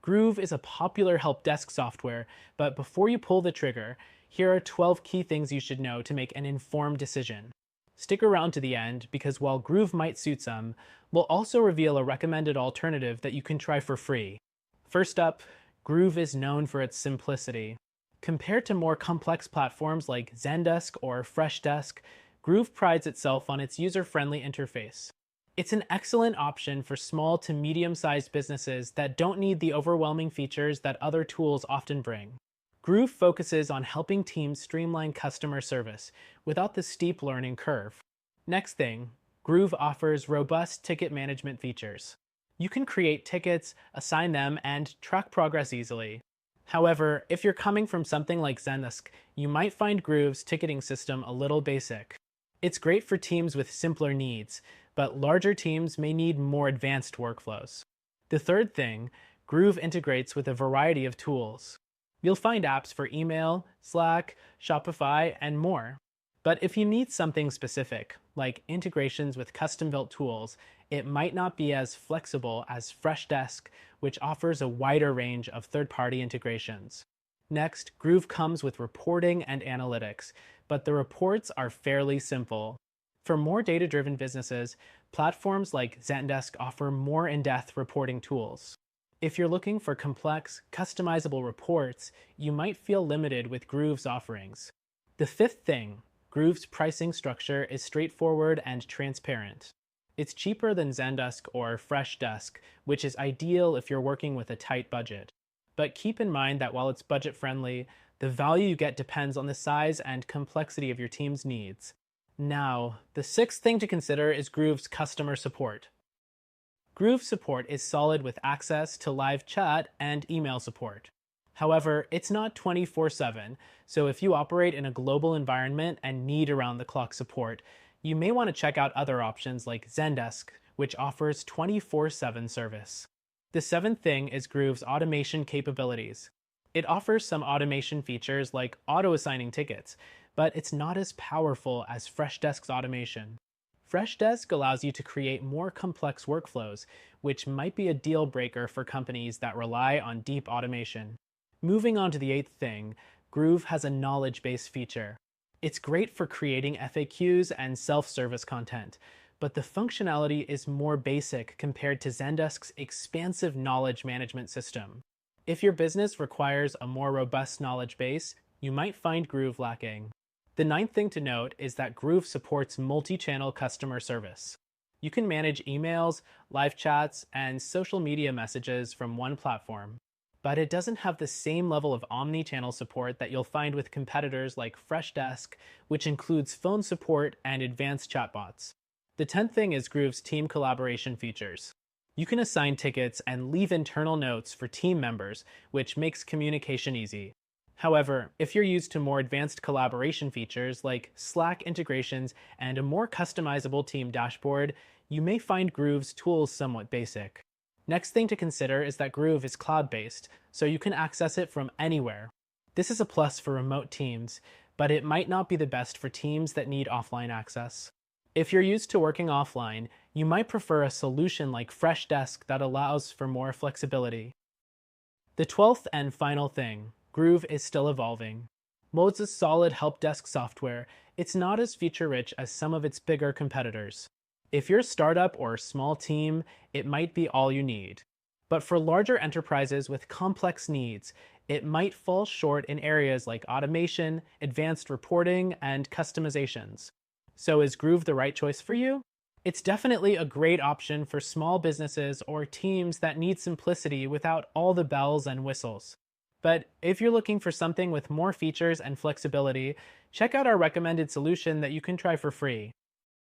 Groove is a popular help desk software, but before you pull the trigger, here are 12 key things you should know to make an informed decision. Stick around to the end because while Groove might suit some, we'll also reveal a recommended alternative that you can try for free. First up, Groove is known for its simplicity. Compared to more complex platforms like Zendesk or Freshdesk, Groove prides itself on its user-friendly interface. It's an excellent option for small to medium-sized businesses that don't need the overwhelming features that other tools often bring. Groove focuses on helping teams streamline customer service without the steep learning curve. Next thing, Groove offers robust ticket management features. You can create tickets, assign them, and track progress easily. However, if you're coming from something like Zendesk, you might find Groove's ticketing system a little basic. It's great for teams with simpler needs, but larger teams may need more advanced workflows. The third thing, Groove integrates with a variety of tools. You'll find apps for email, Slack, Shopify, and more. But if you need something specific, like integrations with custom-built tools, it might not be as flexible as Freshdesk, which offers a wider range of third-party integrations. Next, Groove comes with reporting and analytics, but the reports are fairly simple. For more data-driven businesses, platforms like Zendesk offer more in-depth reporting tools. If you're looking for complex, customizable reports, you might feel limited with Groove's offerings. The fifth thing, Groove's pricing structure is straightforward and transparent. It's cheaper than Zendesk or Freshdesk, which is ideal if you're working with a tight budget. But keep in mind that while it's budget-friendly, the value you get depends on the size and complexity of your team's needs. Now, the sixth thing to consider is Groove's customer support. Groove support is solid with access to live chat and email support. However, it's not 24/7, so if you operate in a global environment and need around-the-clock support, you may want to check out other options like Zendesk, which offers 24/7 service. The seventh thing is Groove's automation capabilities. It offers some automation features like auto-assigning tickets, but it's not as powerful as Freshdesk's automation. Freshdesk allows you to create more complex workflows, which might be a deal breaker for companies that rely on deep automation. Moving on to the eighth thing, Groove has a knowledge base feature. It's great for creating FAQs and self-service content, but the functionality is more basic compared to Zendesk's expansive knowledge management system. If your business requires a more robust knowledge base, you might find Groove lacking. The ninth thing to note is that Groove supports multi-channel customer service. You can manage emails, live chats, and social media messages from one platform. But it doesn't have the same level of omni-channel support that you'll find with competitors like Freshdesk, which includes phone support and advanced chatbots. The 10th thing is Groove's team collaboration features. You can assign tickets and leave internal notes for team members, which makes communication easy. However, if you're used to more advanced collaboration features like Slack integrations and a more customizable team dashboard, you may find Groove's tools somewhat basic. Next thing to consider is that Groove is cloud-based, so you can access it from anywhere. This is a plus for remote teams, but it might not be the best for teams that need offline access. If you're used to working offline, you might prefer a solution like Freshdesk that allows for more flexibility. The 12th and final thing, Groove is still evolving. Mode's a solid help desk software. It's not as feature-rich as some of its bigger competitors. If you're a startup or a small team, it might be all you need. But for larger enterprises with complex needs, it might fall short in areas like automation, advanced reporting, and customizations. So is Groove the right choice for you? It's definitely a great option for small businesses or teams that need simplicity without all the bells and whistles. But if you're looking for something with more features and flexibility, check out our recommended solution that you can try for free.